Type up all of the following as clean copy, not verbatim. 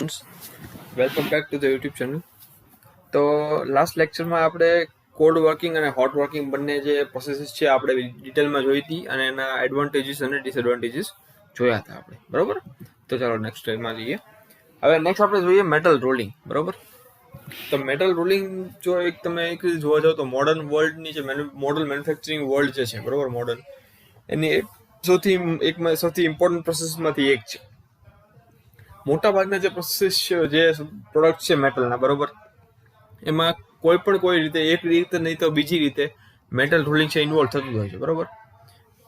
Welcome back to the YouTube channel. તો last લેક્ચરમાં આપણે કોલ્ડ વર્કિંગ અને હોટ વર્કિંગ બંને જે પ્રોસેસીસ છે આપણે ડિટેલમાં જોઈ હતી અને એના એડવાન્ટેજીસ અને ડિસએડવાન્ટેજીસ જોયા હતા આપણે, બરોબર. તો ચાલો નેક્સ્ટ સ્ટેજમાં જઈએ. હવે નેક્સ્ટ આપણે જોઈએ મેટલ રોલિંગ, બરોબર. તો મેટલ રોલિંગ જો તમે એક જોવા જાઓ તો મોડર્ન વર્લ્ડની જે મોડલ મેન્યુફેક્ચરિંગ વર્લ્ડ જે છે, બરોબર, મોડર્ન, એની સૌથી ઇમ્પોર્ટન્ટ પ્રોસેસમાંથી એક છે. મોટા ભાગના જે પ્રોસેસ છે, જે પ્રોડક્ટ છે મેટલના, બરોબર, એમાં કોઈ રીતે, એક રીતે નહીં તો બીજી રીતે મેટલ રોલિંગ છે ઇન્વોલ્વ થતું હોય છે, બરોબર.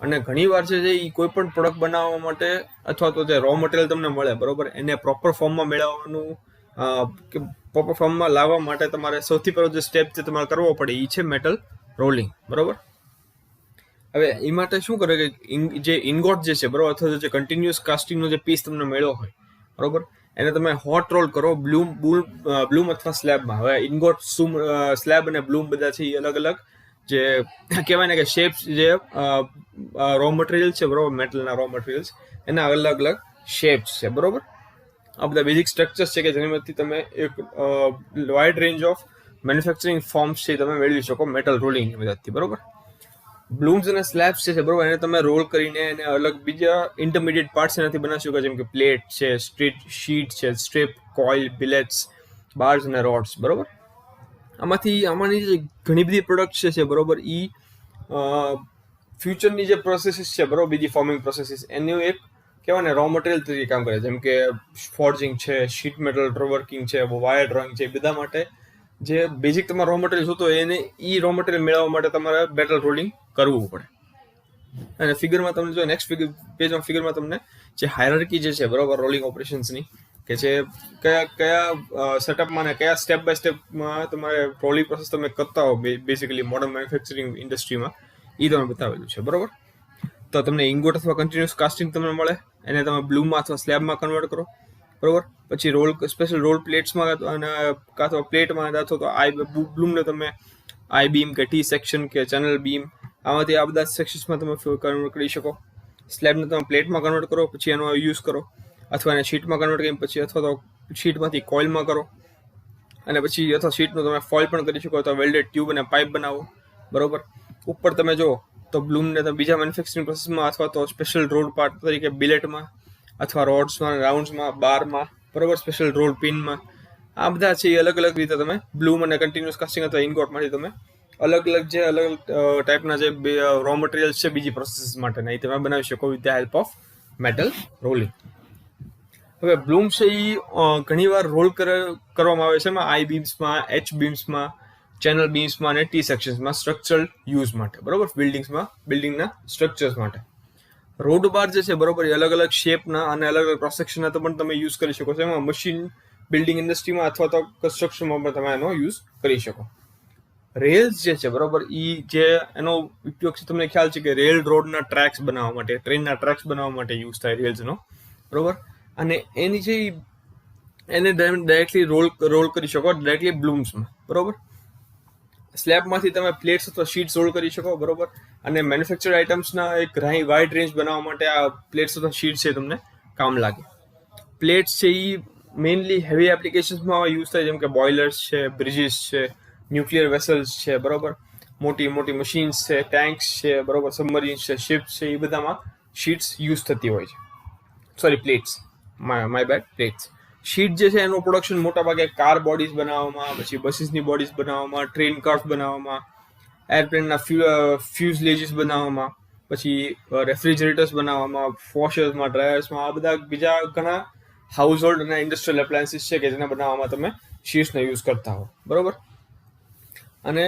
અને ઘણી વાર છે એ કોઈ પણ પ્રોડક્ટ બનાવવા માટે અથવા તો જે રો મટીરિયલ તમને મળે, બરોબર, એને પ્રોપર ફોર્મમાં મેળવવાનું કે પ્રોપર ફોર્મમાં લાવવા માટે તમારે સૌથી પહેલો જે સ્ટેપ છે તમારે કરવો પડે એ છે મેટલ રોલિંગ, બરોબર. હવે એ માટે શું કરે કે જે ઇનગોટ જે છે, બરોબર, અથવા તો જે કન્ટિન્યુઅસ કાસ્ટિંગનો જે પીસ તમને મળ્યો હોય, બરોબર, એને તમે હોટ રોલ કરો બ્લૂમ અથવા સ્લેબમાં. હવે ઇનગોટ સ્લેબ અને બ્લૂમ બધા છે એ અલગ અલગ જે કહેવાય ને કે શેપ્સ, જે રો મટીરિયલ છે, બરોબર, મેટલના રો મટીરિયલ્સ, એના અલગ અલગ શેપ્સ છે, બરોબર. આ બધા બેઝિક સ્ટ્રક્ચર્સ છે કે જેનામાંથી તમે એક wide range of manufacturing forms છે તમે મેળવી શકો મેટલ રોલિંગની મદદથી, બરોબર. બ્લૂમ્સ અને સ્લેબ્સ છે, બરોબર, એને તમે રોલ કરીને એને અલગ બીજા ઇન્ટરમીડિયેટ પાર્ટ્સ એનાથી બનાવી શકો, જેમ કે પ્લેટ છે, શીટ છે, સ્ટ્રીપ, કોઇલ, બિલેટ્સ, બાર્સ અને રોડ્સ, બરોબર. આમાંની જે ઘણી બધી પ્રોડક્ટ્સ છે, બરોબર, એ ફ્યુચરની જે પ્રોસેસીસ છે, બરોબર, બીજી ફોર્મિંગ પ્રોસેસીસ, એનું એક કહેવાય ને રો મટીરિયલ તરીકે કામ કરે, જેમ કે ફોર્જિંગ છે, શીટ મેટલ વર્કિંગ છે, વાયર ડ્રોઈંગ છે, બધા માટે જે બેઝિક તમારે રો મટીરિયલ જોતો હોય એને રો મટીરિયલ મેળવવા માટે તમારે મેટલ રોલિંગ કરવું પડે. અને ફિગરમાં તમને જો નેક્સ્ટ પેજમાં ફિગરમાં તમને જે હાયરાર્કી જે છે, બરોબર, રોલિંગ ઓપરેશન્સની, કે જે કયા સેટઅપમાં ને કયા સ્ટેપ બાય સ્ટેપમાં તમારે રોલિંગ પ્રોસેસ તમે કરતા હો બેઝિકલી મોડર્ન મેન્યુફેક્ચરિંગ ઇન્ડસ્ટ્રીમાં, એ તમે બતાવેલું છે, બરોબર. તો તમને ઇંગોટ અથવા કન્ટિન્યુઅસ કાસ્ટિંગ તમને મળે, એને તમે બ્લૂમમાં અથવા સ્લેબમાં કન્વર્ટ કરો, બરોબર. પછી સ્પેશિયલ રોલ પ્લેટ્સમાં અને કાં તો પ્લેટમાં અથવા તો બ્લૂમને તમે આઈ બીમ કે ટી સેક્શન કે ચેનલ બીમ, આમાંથી આ બધા સેક્શન્સમાં તમે કન્વર્ટ કરી શકો. સ્લેબને તમે પ્લેટમાં કન્વર્ટ કરો, પછી એનો યુઝ કરો, અથવા એને શીટમાં કન્વર્ટ કરી પછી અથવા તો શીટમાંથી કોઇલમાં કરો, અને પછી અથવા શીટનું તમે ફોઇલ પણ કરી શકો, અથવા વેલ્ડેડ ટ્યુબ અને પાઇપ બનાવો, બરોબર. ઉપર તમે જો તો બ્લૂમને તમે બીજા મેન્યુફેક્ચરિંગ પ્રોસેસમાં અથવા તો સ્પેશિયલ રોડ પાર્ટ તરીકે બિલેટમાં અથવા રોડ્સમાં, રાઉન્ડ્સમાં, બારમાં, બરોબર, સ્પેશિયલ રોડ પિનમાં, આ બધા છે એ અલગ અલગ રીતે તમે બ્લૂમ અને કન્ટિન્યુઅસ કાસ્ટિંગ અથવા ઇનગોટમાંથી તમે અલગ અલગ ટાઈપના જે રો મટીરિયલ્સ છે બીજી પ્રોસેસ માટેના, એ તમે બનાવી શકો with the help of metal rolling. હવે બ્લૂમ છે એ ઘણીવાર રોલ કરવામાં આવે છે એમાં આઈ બીમ્સમાં, એચ બીમ્સમાં, ચેનલ બીમ્સમાં અને ટી સેક્શન્સમાં સ્ટ્રક્ચરલ યુઝ માટે, બરોબર, બિલ્ડિંગના સ્ટ્રક્ચર્સ માટે. રોડ બાર જે છે, બરોબર, એ અલગ અલગ શેપના અને અલગ અલગ ક્રોસ સેક્શનના તો પણ તમે યુઝ કરી શકો છો. એમાં મશીન બિલ્ડિંગ ઇન્ડસ્ટ્રીમાં અથવા તો કન્સ્ટ્રક્શનમાં પણ તમે એનો યુઝ કરી શકો. રેલ્સ જે છે, બરોબર, એ જે એનો ઉપયોગ છે તમને ખ્યાલ છે કે રેલ રોડના ટ્રેક્સ બનાવવા માટે, ટ્રેનના ટ્રેક્સ બનાવવા માટે યુઝ થાય રેલ્સનો, બરોબર. અને એની જે એને ડાયરેક્ટલી રોલ કરી શકો ડાયરેક્ટલી બ્લૂમ્સમાં, બરોબર. સ્લેબમાંથી તમે પ્લેટ્સ અથવા શીટ્સ રોલ કરી શકો, બરોબર. અને મેન્યુફેક્ચર આઇટમ્સના એક વાઇડ રેન્જ બનાવવા માટે આ પ્લેટ્સ અથવા શીટ છે તમને કામ લાગે. પ્લેટ્સ છે એ મેઇનલી હેવી એપ્લિકેશન્સમાં યુઝ થાય, જેમ કે બોઇલર્સ છે, બ્રિજીસ છે, ન્યુક્લિયર વેસલ્સ છે, બરોબર, મોટી મશીન્સ છે, ટેન્ક્સ છે, બરોબર, સબમરીન્સ છે, શિપ્સ છે, એ બધામાં શીટ્સ યુઝ થતી હોય છે. Sorry, plates, my bad, plates. Sheet જે છે એનું પ્રોડક્શન મોટા ભાગે કાર બોડીઝ બનાવવામાં, પછી બસીસની બોડીઝ બનાવવામાં, ટ્રેન કાર્સ બનાવવામાં, એરપ્લેનના ફ્યુઝલેજીસ બનાવવામાં, પછી રેફ્રિજરેટર્સ બનાવવામાં, વોશર્સમાં, ડ્રાયર્સમાં, આ બધા બીજા ઘણા હાઉસ હોલ્ડ અને ઇન્ડસ્ટ્રીયલ એપ્લાયન્સીસ છે કે જેને બનાવવામાં તમે શીટ્સનો યુઝ કરતા હો, બરોબર. અને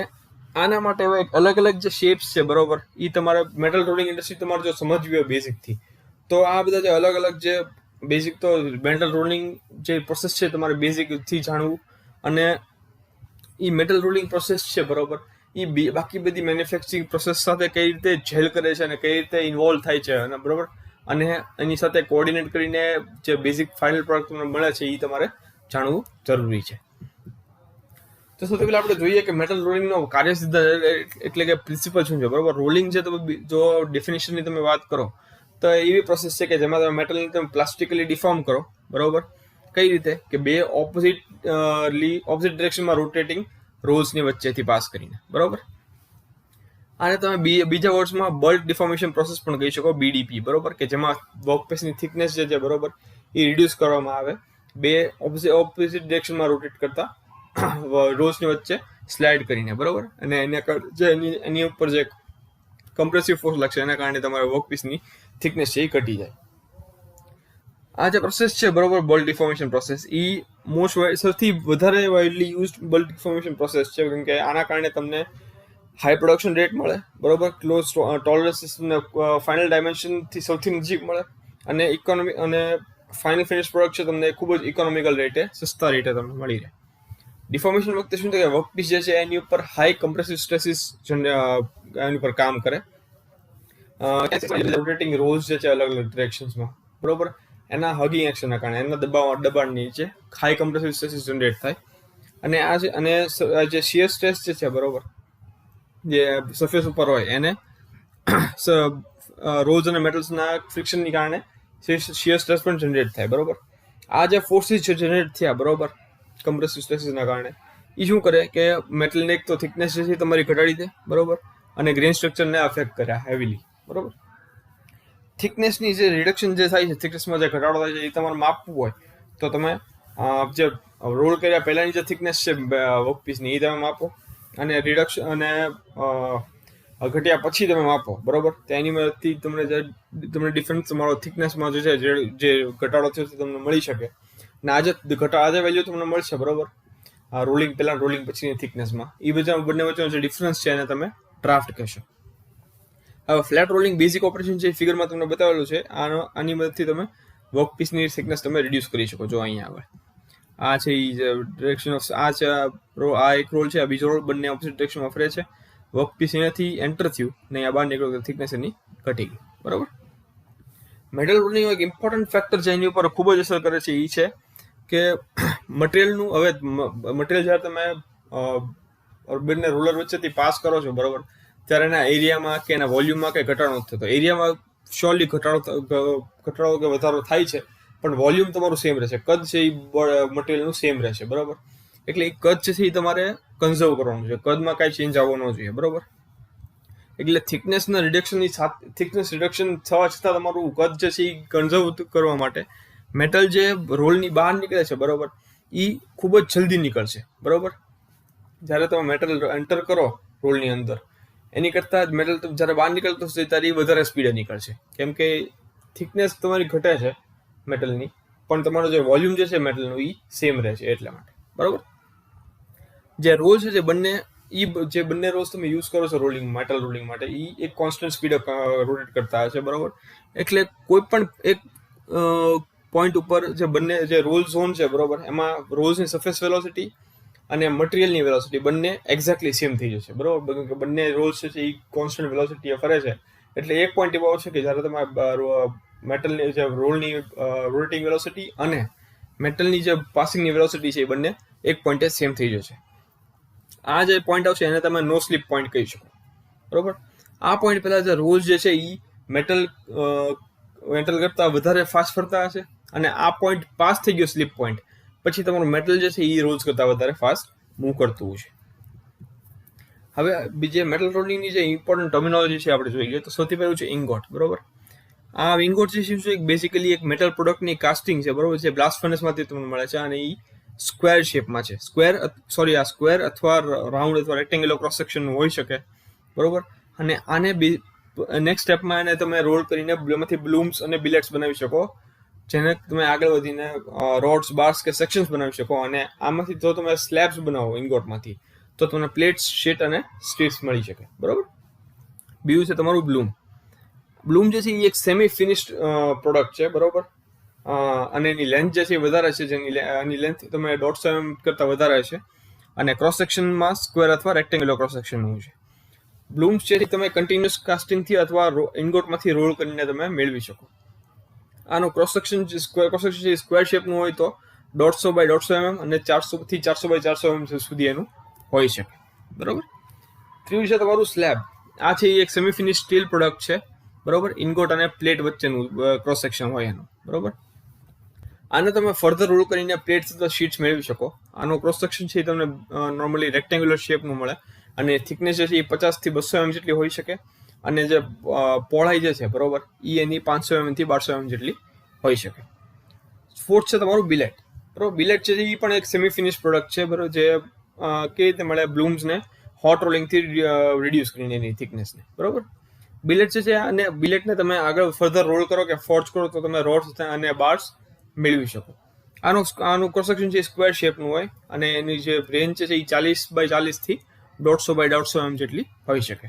આના માટે અલગ અલગ જે શેપ્સ છે, બરોબર, એ તમારે મેટલ રોલિંગ ઇન્ડસ્ટ્રી તમારે જો સમજવી હોય બેઝિકથી, તો આ બધા જે અલગ અલગ જે બેઝિક તો મેટલ રોલિંગ જે પ્રોસેસ છે તમારે બેઝિકથી જાણવું, અને એ મેટલ રોલિંગ પ્રોસેસ છે, બરોબર, એ બાકી બધી મેન્યુફેક્ચરિંગ પ્રોસેસ સાથે કઈ રીતે જેલ કરે છે અને કઈ રીતે ઇન્વોલ્વ થાય છે, અને બરોબર, અને એની સાથે કોઓર્ડિનેટ કરીને જે બેઝિક ફાઇનલ પ્રોડક્ટ તમને મળે છે એ તમારે જાણવું જરૂરી છે. તો સૌથી પહેલા આપણે જોઈએ કે મેટલ રોલિંગનો કાર્યસિદ્ધાંત એટલે કે પ્રિન્સિપલ શું છે, બરોબર. રોલિંગ છે તો જો ડેફિનેશનની તમે વાત કરો તો એવી પ્રોસેસ છે કે જેમાં તમે મેટલને તમે પ્લાસ્ટિકલી ડિફોર્મ કરો, બરોબર, કઈ રીતે કે બે ઓપોઝિટ ડિરેક્શનમાં રોટેટિંગ રોલ્સની વચ્ચેથી પાસ કરીને, બરોબર. આને તમે બીજા વર્ડ્સમાં બલ્ક ડિફોર્મેશન પ્રોસેસ પણ કહી શકો, BDP, બરોબર, કે જેમાં વર્કપીસની થિકનેસ જે છે, બરોબર, એ રિડ્યુસ કરવામાં આવે બે ઓપોઝિટ ડિરેક્શનમાં રોટેટ કરતા રોલ્સની વચ્ચે સ્લાઇડ કરીને, બરોબર. અને એની ઉપર જે કમ્પ્રેસિવ ફોર્સ લાગશે એના કારણે તમારા વર્કપીસની થિકનેસ છે એ ઘટી જાય. આ જે પ્રોસેસ છે, બરોબર, બલ્ક ડિફોર્મેશન પ્રોસેસ, એ સૌથી વધારે widely used bulk deformation process છે, કેમ કે આના કારણે તમને હાઈ પ્રોડક્શન રેટ મળે, બરોબર, ક્લોઝ ટોલરન્સીસ ફાઇનલ ડાયમેન્શનથી સૌથી નજીક મળે, અને ઇકોનોમી અને ફાઇનલ ફિનિશ પ્રોડક્ટ છે તમને ખૂબ જ ઇકોનોમિકલ રેટે, સસ્તા રેટે તમને મળી રહે. ડિફોર્મેશન વખતે શું થાય કે વર્કપીસ જે છે એની ઉપર હાઈ કમ્પ્રેસિવ સ્ટ્રેસીસ એની ઉપર કામ કરે, રોટેટિંગ રોલ્સ જે છે અલગ અલગ ડિરેક્શન્સમાં, બરોબર, એના હગિંગ એક્શનના કારણે એના દબાણની નીચે હાઈ કમ્પ્રેસિવ સ્ટ્રેસીસ જનરેટ થાય. અને આ જે શિયર સ્ટ્રેસ જે છે, બરોબર, જે સરફેસ ઉપર હોય એને રોલ્સ અને મેટલ્સના ફ્રિક્શનની કારણે શિયર સ્ટ્રેસ પણ જનરેટ થાય, બરોબર. આ જે ફોર્સીસ છે જનરેટ થયા, બરોબર, કમ્પ્રેસિવ સ્ટ્રેસીસના કારણે, એ શું કરે કે મેટલને એક તો થિકનેસ જે છે તમારી ઘટાડી દે, બરોબર, અને ગ્રેન સ્ટ્રક્ચરને અફેક્ટ કરે હેવીલી, બરોબર. થિકનેસની જે રિડક્શન જે થાય છે, થિકનેસમાં જે ઘટાડો થાય છે, એ તમારે માપવું હોય તો તમે જે રોલ કર્યા પહેલાની જે થિકનેસ છે વર્કપીસની એ તમે માપો, અને રિડક્શન અને ઘટ્યા પછી તમે માપો, બરોબર. તેની મદદથી તમને ડિફરન્સ તમારો થિકનેસમાં જે છે જે ઘટાડો થયો છે તમને મળી શકે. અને આજે વેલ્યુ તમને મળશે, બરોબર, રોલિંગ પહેલા રોલિંગ પછીની થિકનેસમાં. એ બધા બંને વચ્ચેનો જે ડિફરન્સ છે એને તમે ડ્રાફ્ટ કહેશો. હવે ફ્લેટ રોલિંગ બેઝિક ઓપરેશન છે, ફિગરમાં તમને બતાવેલું છે. આની મદદથી તમે વર્કપીસની થિકનેસ તમે રિડ્યુસ કરી શકો છો. અહીંયા આગળ આ છે ડિરેક્શન ઓફ આ એક રોલ છે, આ બીજો રોલ, બંને ઓપોઝિટ ડિરેક્શનમાં ફરે છે. વર્કપીસ અહીંયાથી એન્ટર થયું ને અહીંયા બહાર નીકળ્યું, થિકનેસ એની ઘટી ગઈ, બરોબર. મેટલ રોલિંગ એક ઇમ્પોર્ટન્ટ ફેક્ટર છે એની ઉપર ખૂબ જ અસર કરે છે એ છે કે મટીરિયલનું, હવે મટીરિયલ જ્યારે તમે બંને રોલર વચ્ચેથી પાસ કરો છો, બરોબર, ત્યારે એના એરિયામાં કે એના વોલ્યુમમાં કંઈ ઘટાડો નથી થતો. એરિયામાં શ્યોરલી ઘટાડો કે વધારો થાય છે, પણ વોલ્યુમ તમારું સેમ રહેશે, કદ છે એ મટીરિયલનું સેમ રહેશે, બરોબર. એટલે એ કદ છે એ તમારે કન્ઝર્વ કરવાનું છે, કદમાં કાંઈ ચેન્જ આવવો ન જોઈએ, બરોબર. એટલે થિકનેસ રિડક્શન થવા છતાં તમારું કદ જે છે એ કન્ઝર્વ કરવા માટે મેટલ જે રોલની બહાર નીકળે છે, બરોબર, એ ખૂબ જ જલ્દી નીકળશે, બરોબર. જ્યારે તમે મેટલ એન્ટર કરો રોલની અંદર, એની કરતાં મેટલ જ્યારે બહાર નીકળતો હશે ત્યારે એ વધારે સ્પીડે નીકળશે, કેમ કે થિકનેસ તમારી ઘટે છે મેટલની, પણ તમારો જે વોલ્યુમ જે છે મેટલનું એ સેમ રહે છે, એટલા માટે, બરોબર. જે રોલ છે જે બંને રોલ્સ તમે યુઝ કરો છો મેટલ રોલિંગ માટે, એ એક કોન્સ્ટન્ટ સ્પીડે રોટેટ કરતા હશે, બરોબર. એટલે કોઈ પણ એક પોઈન્ટ ઉપર જે રોલ ઝોન છે, બરોબર, એમાં રોલ્સની સરફેસ વેલોસિટી અને મટીરિયલની વેલોસિટી બંને એક્ઝેક્ટલી સેમ થઈ જશે, બરોબર. બંને રોલ્સ છે એ કોન્સ્ટન્ટ વેલોસિટીએ ફરે છે. એટલે એક પોઈન્ટ એવો છે કે જ્યારે તમારે મેટલની જે રોલની રોટેટિંગ વેલોસિટી અને મેટલની જે પાસિંગની વેલોસિટી છે એ બંને એક પોઈન્ટે સેમ થઈ જશે. આ જે પોઈન્ટ આવશે એને તમે નો સ્લીપ પોઈન્ટ કહી શકો, બરોબર. આ પોઈન્ટ પહેલા જે રોલ્સ જે છે એ મેટલ કરતાં વધારે ફાસ્ટ ફરતા હશે, અને આ પોઈન્ટ પાસ થઈ ગયો સ્લીપ પોઈન્ટ પછી તમારું મેટલ જે છે એ રોલ્સ કરતાં વધારે ફાસ્ટ મૂવ કરતું છે. હવે બીજે મેટલ રોલિંગની જે ઇમ્પોર્ટન્ટ ટર્મિનોલોજી છે આપણે જોઈએ તો સૌથી પહેલું છે ઇંગોટ, બરોબર. આ ઇંગોટ જે છે બેઝિકલી એક મેટલ પ્રોડક્ટની કાસ્ટિંગ છે, બરોબર, જે બ્લાસ્ટ ફર્નેસમાંથી તમને મળે છે, અને એ સ્ક્વેર શેપમાં છે. આ સ્ક્વેર અથવા રાઉન્ડ અથવા રેક્ટેંગ્યુલર ક્રોસ સેક્શન હોઈ શકે, બરોબર. અને આને નેક્સ્ટ સ્ટેપમાં એને તમે રોલ કરીને એમાંથી બ્લૂમ્સ અને બિલેટ્સ બનાવી શકો, જેને તમે આગળ વધીને રોડ્સ, બાર્સ કે સેક્શન્સ બનાવી શકો. અને આમાંથી જો તમે સ્લેબ્સ બનાવો ઇંગોટમાંથી તો તમને પ્લેટ્સ, શીટ અને સ્ટ્રીપ્સ મળી શકે, બરોબર. બીજું છે તમારું બ્લૂમ જે છે એ એક સેમી ફિનિશ્ડ પ્રોડક્ટ છે, બરોબર. અને એની લેન્થ જે છે એ વધારે છે, એની લેન્થ તમે 150 mm કરતાં વધારે છે, અને ક્રોસ સેક્શનમાં સ્ક્વેર અથવા રેક્ટેંગ્યુલર ક્રોસ સેક્શનનું છે. બ્લૂમ્સ છે તમે કન્ટિન્યુઅસ કાસ્ટિંગથી અથવા ઇંગોટમાંથી રોલ કરીને તમે મેળવી શકો. આનો ક્રોસ સેક્શન સ્ક્વેર શેપનું હોય તો 150 by 150 mm અને 400 થી 400 by 400 mm સુધી એનું હોઈ શકે, બરોબર. ત્રીજું છે તમારું સ્લેબ. આ છે એક સેમી ફિનિશ સ્ટીલ પ્રોડક્ટ છે, બરોબર. ઇંગોટ અને પ્લેટ વચ્ચેનું ક્રોસ સેક્શન હોય એનું, બરોબર. આને તમે ફર્ધર રોલ કરીને પ્લેટ્સ અથવા શીટ્સ મેળવી શકો. આનો ક્રોસ સેક્શન છે એ તમને નોર્મલી રેક્ટેન્ગ્યુલર શેપનું મળે અને થિકનેસ જે છે એ 50 થી 200 mm જેટલી હોઈ શકે અને જે પહોળાઈ જે છે બરોબર એ એની 500 mm થી 1200 mm જેટલી હોઈ શકે. ફોર્થ છે તમારું બિલેટ. બરોબર, બિલેટ છે એ પણ એક સેમી ફિનિશ પ્રોડક્ટ છે બરોબર, જે કેવી રીતે મળે બ્લૂમ્સને હોટ રોલિંગથી રિડ્યુસ કરીને એની થિકનેસને. બરોબર, બિલેટ જે છે અને બિલેટને તમે આગળ ફર્ધર રોલ કરો કે ફોર્જ કરો તો તમે રોડ્સ અને બાર્સ મેળવી શકો. આનું ક્રોસ સેક્શન છે સ્ક્વેર શેપનું હોય અને એની જે રેન્જ છે એ 40x40 થી 150x150 mm જેટલી હોઈ શકે.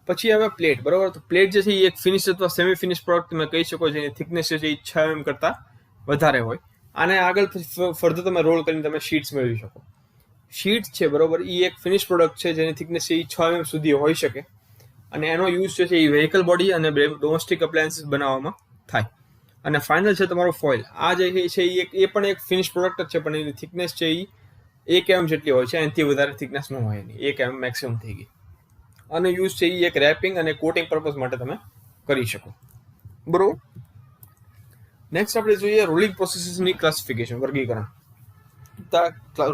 પછી હવે પ્લેટ. બરોબર, તો પ્લેટ જે છે એ એક ફિનિશ અથવા સેમી ફિનિશ પ્રોડક્ટ તમે કહી શકો જેની થિકનેસ છે એ 6 mm કરતા વધારે હોય. આને આગળ ફર્ધર તમે રોલ કરીને તમે શીટ્સ મેળવી શકો. શીટ્સ છે બરોબર એ એક ફિનિશ પ્રોડક્ટ છે જેની થિકનેસ છે એ 6 mm સુધી હોઈ શકે અને એનો યુઝ છે એ વેહિકલ બોડી અને ડોમેસ્ટિક એપ્લાયન્સીસ બનાવવામાં થાય. અને ફાઇનલ છે તમારો ફોઇલ. આ જે છે એ પણ એક ફિનિશ પ્રોડક્ટ જ છે, પણ એની થિકનેસ છે એ 1 mm જેટલી હોય છે, એનાથી વધારે થિકનેસ ન હોય એની, 1 mm મેક્સિમમ થઈ ગઈ. આનો યુઝ છે એ એક રેપિંગ અને કોટિંગ પર્પઝ માટે તમે કરી શકો. બરોબર, નેક્સ્ટ આપણે જોઈએ રોલિંગ પ્રોસેસીસની ક્લાસિફિકેશન, વર્ગીકરણ.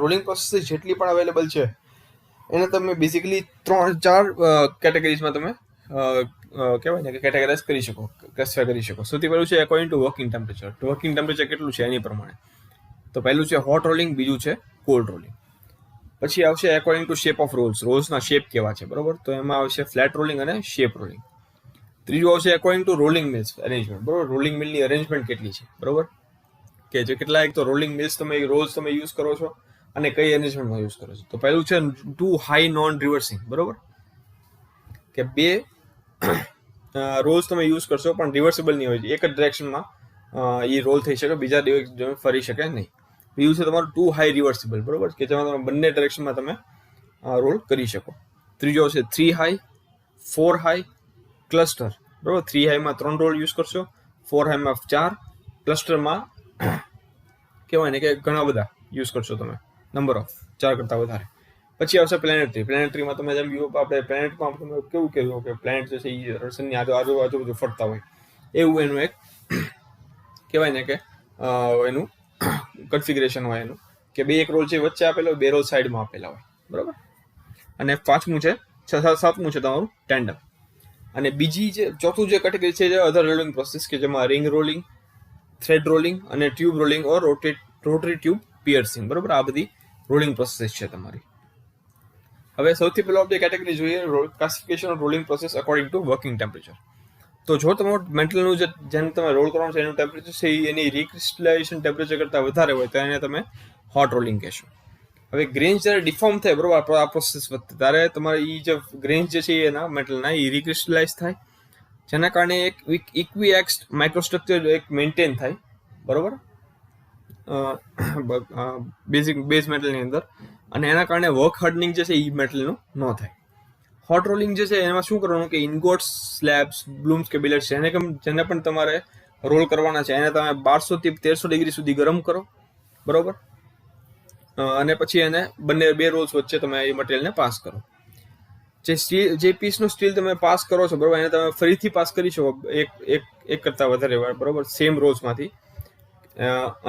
રોલિંગ પ્રોસેસીસ જેટલી પણ અવેલેબલ છે એને તમે બેઝિકલી 3-4 કેટેગરીઝમાં તમે કહેવાય ને કે કેટેગરાઇઝ કરી શકો, ક્લાસિફાય કરી શકો. સૌથી પહેલું છે according to working temperature. Working temperature કેટલું છે એની પ્રમાણે. તો પહેલું છે હોટ રોલિંગ, બીજું છે કોલ્ડ રોલિંગ. પછી આવશે according to shape of rolls. રોલ્સના શેપ કેવા છે બરોબર, તો એમાં આવશે ફ્લેટ રોલિંગ અને શેપ રોલિંગ. ત્રીજું આવશે according to rolling mills arrangement. બરોબર, રોલિંગ મિલની અરેન્જમેન્ટ કેટલી છે બરોબર, કે જે કેટલા એક તો રોલિંગ મિલ્સ તમે રોલ્સ તમે યુઝ કરો છો અને કઈ અરેન્જમેન્ટમાં યુઝ કરો છો. તો પહેલું છે ટુ હાઈ નોન રિવર્સિંગ. બરોબર, કે 2 રોલ્સ તમે યુઝ કરશો પણ રિવર્સિબલ નહીં હોય, એક જ ડિરેક્શનમાં એ રોલ થઈ શકે, બીજા ડિરેક્શન ફરી શકે નહીં. બીજું છે તમારું 2 હાઈ રિવર્સિબલ. બરોબર, કે જેમાં તમે બંને ડિરેક્શનમાં તમે રોલ કરી શકો. ત્રીજો છે 3 હાઈ, 4 હાઈ, ક્લસ્ટર. બરોબર, 3 હાઈમાં 3 રોલ યુઝ કરશો, 4 હાઈમાં 4, ક્લસ્ટરમાં કહેવાય ને કે ઘણા બધા યુઝ કરશો તમે, નંબર ઓફ 4 કરતાં વધારે. પછી આવશે પ્લેનેટરી. પ્લેનેટરીમાં તમે જેમ આપણે પ્લેનેટમાં તમે કેવું કહેવું કે પ્લેનેટ જે છે એ સનની આજુબાજુ ફરતા હોય એવું એનું એક કહેવાય ને કે એનું કન્ફિગરેશન હોય એનું, કે એક રોલ છે વચ્ચે આપેલો હોય, 2 રોલ સાઈડમાં આપેલા હોય. બરોબર, અને પાંચમું છે સાતમું છે તમારું ટેન્ડમ. અને બીજી જે ચોથું જે કેટેગરી છે જે અધર રોલિંગ પ્રોસેસ, કે જેમાં રિંગ રોલિંગ, થ્રેડ રોલિંગ અને ટ્યુબ રોલિંગ ઓર રોટરી ટ્યુબ પિયર્સિંગ. બરોબર, આ બધી રોલિંગ પ્રોસેસ છે તમારી. હવે સૌથી પહેલા આપણે કેટેગરી જોઈએ classification of rolling process according to working temperature. તો જો તમારું મેટલનું જેને તમે રોલ કરવાનું છે એનું ટેમ્પરેચર છે એની રિક્રિસ્ટલાઇઝેશન ટેમ્પરેચર કરતાં વધારે હોય તો એને તમે હોટ રોલિંગ કહેશો. હવે ગ્રેન્સ જ્યારે ડિફોર્મ થાય બરોબર આ પ્રોસેસ વધે ત્યારે તમારે એ જે ગ્રેન્સ જે છે એના મેટલના એ રિક્રિસ્ટલાઇઝ થાય, જેના કારણે એક ઇક્વિએક્સ માઇક્રોસ્ટ્રક્ચર એક મેન્ટેન થાય. બરોબર, બેઝ મેટલની અંદર, અને એના કારણે વર્ક હાર્ડનિંગ જે છે એ મેટલનું ન થાય. હોટ રોલિંગ જે છે એમાં શું કરવાનું કે ઇનગોટ્સ, સ્લેબ્સ, બ્લૂમ્સ કે બિલેટ્સ છે જેને પણ તમારે રોલ કરવાના છે એને તમે 1200 થી 1300 ડિગ્રી સુધી ગરમ કરો. બરોબર, અને પછી એને બંને 2 રોલ્સ વચ્ચે તમે એ મટીરિયલને પાસ કરો. જે પીસનું સ્ટીલ તમે પાસ કરો છો બરોબર એને તમે ફરીથી પાસ કરી શકો એક કરતાં વધારે વાર. બરોબર, સેમ રોલ્સમાંથી,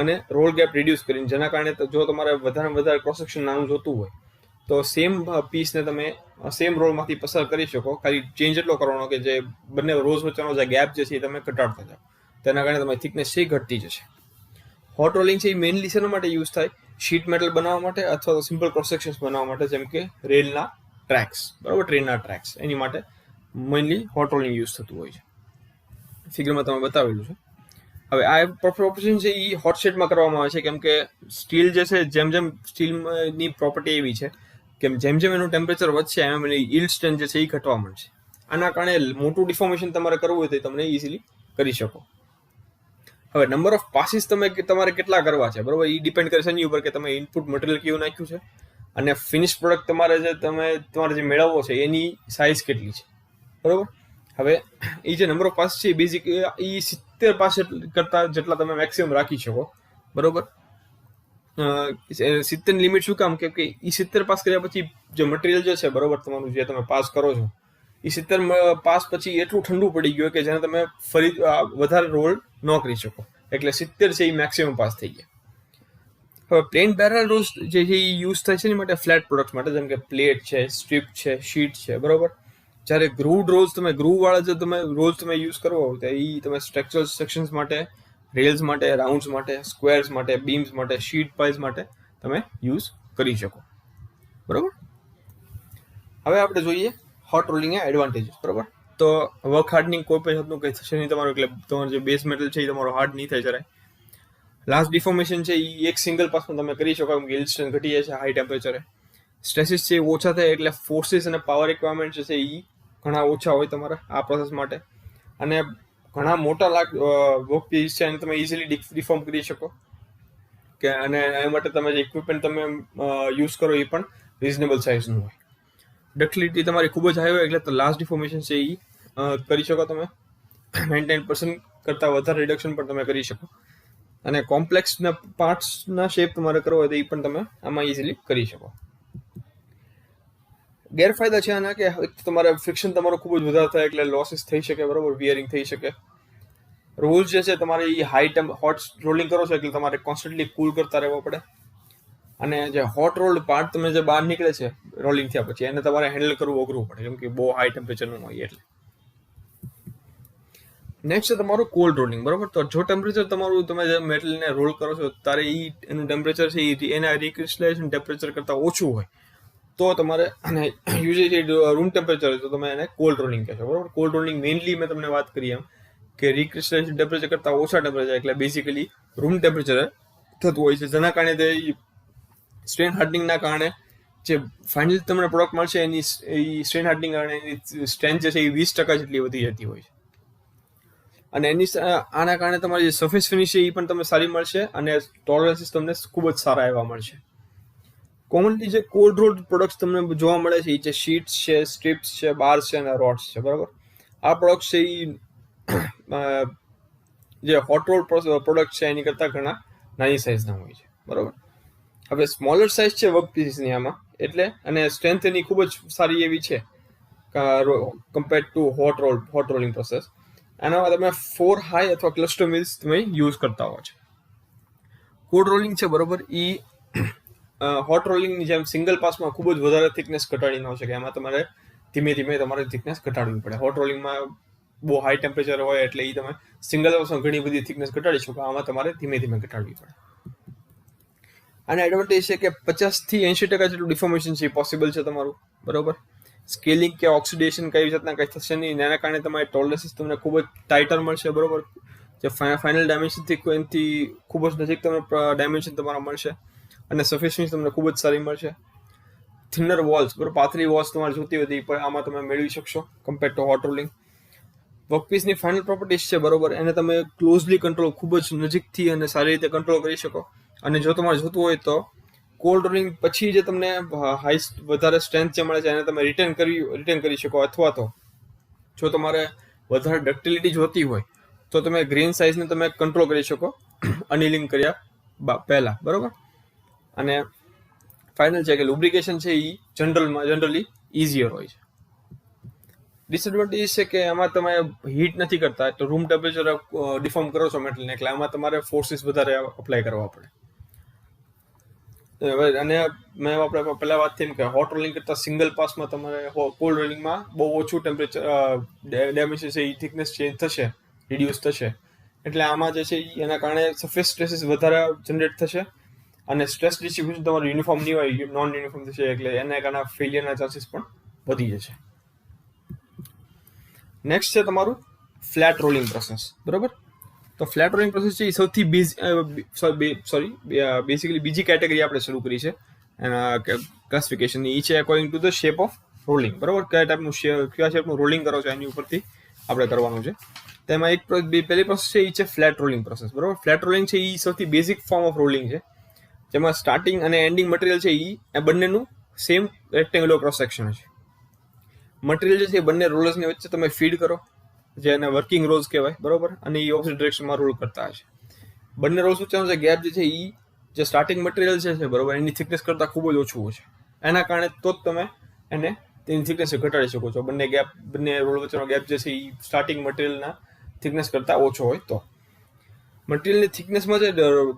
અને રોલ ગેપ રિડ્યુસ કરીને, જેના કારણે જો તમારે વધારે ક્રોસ સેક્શન નાનું જોતું હોય તો સેમ પીસને તમે સેમ રોલમાંથી પસાર કરી શકો. ખાલી ચેન્જ એટલો કરવાનો કે જે બંને રોલ્સ વચ્ચેનો જે ગેપ જે છે એ તમે ઘટાડતા જાઓ, તેના કારણે તમારી થિકનેસ છે ઘટતી જશે. હોટ રોલિંગ છે એ મેઇનલી શેના માટે યુઝ થાય? શીટ મેટલ બનાવવા માટે અથવા તો સિમ્પલ ક્રોસ સેક્શન્સ બનાવવા માટે, જેમ કે રેલના ટ્રેક્સ. બરાબર, ટ્રેનના ટ્રેક્સ, એની માટે મેઇનલી હોટ રોલિંગ યુઝ થતું હોય છે. ફિગરમાં તમે બતાવેલું છે. હવે આ પ્રોપર્ટી છે એ હોટ શેડમાં કરવામાં આવે છે, કેમ કે સ્ટીલ જે છે જેમ સ્ટીલની પ્રોપર્ટી એવી છે કે જેમ એનું ટેમ્પરેચર વધશે એમ એની યીલ્ડ સ્ટ્રેન્થ જે છે એ ઘટવા માંડશે. આના કારણે મોટું ડિફોર્મેશન તમારે કરવું હોય તો તમને ઇઝીલી કરી શકો. હવે નંબર ઓફ પાસીસ તમારે કેટલા કરવા છે બરોબર, એ ડિપેન્ડ કરે છે એની ઉપર કે તમે ઇનપુટ મટીરિયલ કેવું નાખ્યું છે અને ફિનિશ પ્રોડક્ટ તમારે જે મેળવવો છે એની સાઇઝ કેટલી છે. બરોબર, હવે એ જે નંબર ઓફ પાસ છે એ બેઝિક એ 70 પાસ કરતા જેટલા તમે મેક્સિમમ રાખી શકો. બરોબર, 70 લિમિટ શું કામ કે એ 70 પાસ કર્યા પછી જે મટીરિયલ જે છે બરોબર તમારું જે તમે પાસ કરો છો એ 70 પાસ પછી એટલું ઠંડુ પડી ગયું કે જેને તમે ફરી વધારે રોલ ન કરી શકો. એટલે 70 છે એ મેક્સિમમ પાસ થઈ ગયા. હવે પ્લેન બેરલ રોલ્સ જે છે એ યુઝ થાય છે એની માટે ફ્લેટ પ્રોડક્ટ્સ માટે, જેમ કે પ્લેટ છે, સ્ટ્રીપ છે, શીટ છે, બરોબર. જ્યારે ગ્રુવડ રોલ્સ ગ્રુવ વાળા જે રોલ્સ યુઝ કરવા હોય તો એ તમે સ્ટ્રક્ચરલ સેક્શન્સ માટે, રેલ્સ માટે, રાઉન્ડ્સ માટે, સ્ક્વેર્સ માટે, બીમ્સ માટે, શીટ પાઇલ્સ માટે તમે યુઝ કરી શકો, બરોબર. હવે આપણે જોઈએ હોટ રોલિંગ એડવાન્ટેજીસ, બરોબર. તો વર્ક હાર્ડનિંગ કોઈ પણ જાતનું કંઈ થશે નહીં તમારું, એટલે તમારું જે બેઝ મેટલ છે એ તમારો હાર્ડ નહીં થાય જરાય. લાસ્ટ ડિફોર્મેશન છે એ એક સિંગલ પાસમાં તમે કરી શકો, કેમ કે હિલ સ્ટ્રેન્થ ઘટી જાય છે હાઈ ટેમ્પરેચરે. સ્ટ્રેસીસ છે એ ઓછા થાય, એટલે ફોર્સીસ અને પાવર રિક્વાયરમેન્ટ છે એ ઘણા ઓછા હોય તમારા આ પ્રોસેસ માટે. અને ઘણા મોટા વર્ક પીસ છે અને તમે ઇઝીલી ડિફોર્મ કરી શકો કે, અને એ માટે તમે જે ઇક્વિપમેન્ટ તમે યુઝ કરો એ પણ રિઝનેબલ સાઇઝનું હોય. ડક્ટિલિટી તમારી ખૂબ જ હાઈ હોય, એટલે લાસ્ટ ડિફોર્મેશન છે એ કરી શકો તમે. 99% કરતાં વધારે રિડક્શન પણ તમે કરી શકો. અને કોમ્પ્લેક્સના પાર્ટ્સના શેપ તમારે કરવો હોય તો એ પણ તમે આમાં ઇઝીલી કરી શકો. ગેરફાયદા છે આના કે તમારે ફ્રિક્શન તમારો ખૂબ જ વધારે થાય, એટલે લોસીસ થઈ શકે, બરોબર, વિયરિંગ થઈ શકે. રોલ્સ જે છે તમારે એ હોટ રોલિંગ કરો છો એટલે તમારે કોન્સ્ટન્ટલી કૂલ કરતા રહેવા પડે. અને જે હોટ રોલ્ડ પાર્ટ તમે જે બહાર નીકળે છે રોલિંગ થયા પછી, એને તમારે હેન્ડલ કરવું અઘરું પડે, કેમ કે બહુ હાઈ ટેમ્પરેચરનું હોય એટલે. નેક્સ્ટ છે તમારું કોલ્ડ રોલિંગ, બરોબર. તો જો ટેમ્પરેચર તમારું તમે જે મેટલને રોલ કરો છો ત્યારે એનું ટેમ્પરેચર છે એના રિક્રિસ્ટલાઇઝેશન ટેમ્પરેચર કરતાં ઓછું હોય તો તમારે, અને યુઝલી રૂમ ટેમ્પરેચર હોય તો તમે એને કોલ્ડ રોલિંગ કહેશો, બરોબર. કોલ્ડ રોલિંગ મેઇનલી મેં તમને વાત કરી એમ કે રિક્રિસ્ટલાઇઝેશન ટેમ્પરેચર કરતાં ઓછા ટેમ્પરેચર, એટલે બેઝિકલી રૂમ ટેમ્પરેચર થતું હોય છે, જેના કારણે તે સ્ટ્રેન હાર્ડનિંગના કારણે જે ફાઇનલ તમને પ્રોડક્ટ મળશે એની સ્ટ્રેન હાર્ડનિંગ કારણે એની સ્ટ્રેન્થ જે છે એ 20% જેટલી વધી જતી હોય છે. અને આના કારણે તમારી જે સરફેસ ફિનિશ છે એ પણ તમને સારી મળશે, અને ટોલરન્સીસ તમને ખૂબ જ સારા એવા મળશે. કોમનલી જે કોલ્ડ રોલ્ડ પ્રોડક્ટ્સ તમને જોવા મળે છે એ છે શીટ્સ છે, સ્ટ્રીપ્સ છે, બાર્સ છે અને રોડ્સ છે, બરાબર. આ પ્રોડક્ટ્સ છે એ જે હોટ રોલ્ડ પ્રોડક્ટ છે એની કરતાં ઘણા નાની સાઇઝના હોય છે, બરાબર. હવે સ્મોલર સાઇઝ છે વર્ક પીસીસની આમાં, એટલે અને સ્ટ્રેન્થ એની ખૂબ જ સારી એવી છે compared to hot rolling process. આનામાં તમે 4 હાઈ અથવા ક્લસ્ટર મિલ્સ તમે યુઝ કરતા હો છો. કોલ્ડ રોલિંગ છે, બરોબર, એ હોટ રોલિંગની જેમ સિંગલ પાસમાં ખૂબ જ વધારે થિકનેસ ઘટાડી ન શકે, એમાં તમારે ધીમે ધીમે તમારે થિકનેસ ઘટાડવી પડે. હોટ રોલિંગમાં બહુ હાઈ ટેમ્પરેચર હોય એટલે એ તમે સિંગલ પાસમાં ઘણી બધી થિકનેસ ઘટાડી શકો, આમાં તમારે ધીમે ધીમે ઘટાડવી પડે. આના એડવાન્ટેજ છે કે 50 થી 80% જેટલું ડિફોર્મેશન છે એ પોસિબલ છે તમારું, બરોબર. સ્કેલિંગ કે ઓક્સિડેશન કઈ જાતના કંઈ થશે નહીં, એના કારણે તમારી ટોલરન્સીસ તમને ખૂબ જ ટાઇટર મળશે, બરોબર. જે ફાઇનલ ડાયમેન્શનથી એનાથી ખૂબ જ નજીક તમને ડાયમેન્શન તમારા મળશે, અને સફિશિયન્સી તમને ખૂબ જ સારી મળશે. થિનર વોલ્સ, બરોબર, પાતળી વોલ્સ તમારે જોતી હતી પણ આમાં તમે મેળવી શકશો કમ્પેર ટુ હોટ રોલિંગ. વર્કપીસની ફાઇનલ પ્રોપર્ટીઝ છે, બરોબર, એને તમે ક્લોઝલી કંટ્રોલ, ખૂબ જ નજીકથી અને સારી રીતે કંટ્રોલ કરી શકો. અને જો તમારે જોતું હોય તો કોલ્ડ રોલિંગ પછી જે તમને વધારે સ્ટ્રેન્થ જે મળે છે એને તમે રિટર્ન કરી શકો, અથવા તો જો તમારે વધારે ડક્ટિલિટી જોતી હોય તો તમે ગ્રેન સાઇઝને તમે કંટ્રોલ કરી શકો અનિલિંગ કર્યા પહેલા, બરોબર. અને ફાઇનલ છે કે લુબ્રિકેશન છે એ જનરલી ઇઝીયર હોય છે. ડિસએડવાન્ટેજ છે કે આમાં તમે હીટ નથી કરતા, તો રૂમ ટેમ્પરેચર ડિફોર્મ કરો છો મેટલને, એટલે આમાં તમારે ફોર્સીસ વધારે અપ્લાય કરવા પડે. અને મેં આપણે પહેલા વાત થઈ કે હોટ રોલિંગ કરતાં સિંગલ પાસમાં તમારે કોલ્ડ રોલિંગમાં બહુ ઓછું ટેમ્પરેચર ડાયમેન્શન છે એ થિકનેસ ચેન્જ થશે, રિડ્યુસ થશે, એટલે આમાં જે છે એના કારણે સરફેસ સ્ટ્રેસીસ વધારે જનરેટ થશે, અને સ્ટ્રેસ ડિસ્ટ્રીબ્યુશન તમારું યુનિફોર્મ નહીં હોય, નોન યુનિફોર્મ થશે, એટલે એના કારણે ફેલિયરના ચાન્સીસ પણ વધી જશે. નેક્સ્ટ છે તમારું ફ્લેટ રોલિંગ પ્રોસેસ, બરોબર. તો ફ્લેટ રોલિંગ પ્રોસેસ છે એ સૌથી બેઝિકલી બીજી કેટેગરી આપણે શરૂ કરી છે એના ક્લાસિફિકેશનની. એ છે according to the shape of rolling, બરોબર. કયા શેપનું રોલિંગ કરો છો એની ઉપરથી આપણે કરવાનું છે. તેમાં પહેલી પ્રોસેસ છે એ છે ફ્લેટ રોલિંગ પ્રોસેસ, બરોબર. ફ્લેટ રોલિંગ છે એ સૌથી બેઝિક ફોર્મ ઓફ રોલિંગ છે, જેમાં સ્ટાર્ટિંગ અને એન્ડિંગ મટીરિયલ છે એ બંનેનું સેમ રેક્ટેંગ્યુલર ક્રોસ સેક્શન છે. મટીરિયલ જે છે એ બંને રોલર્સની વચ્ચે તમે ફીડ કરો, જેને વર્કિંગ રોલ્સ કહેવાય, બરોબર. અને એ ઓપોઝિટ ડિરેક્શનમાં રોલ કરતા હશે. બંને રોલ્સ વચ્ચેનો જે ગેપ જે છે એ જે સ્ટાર્ટિંગ મટીરિયલ છે, બરોબર, એની થિકનેસ કરતાં ખૂબ જ ઓછું છે. એના કારણે તો જ તમે એને તેની થિકનેસ ઘટાડી શકો છો. બંને રોલ વચ્ચેનો ગેપ જે છે એ સ્ટાર્ટિંગ મટીરિયલના થિકનેસ કરતાં ઓછો હોય તો. મટીરિયલની થિકનેસમાં જે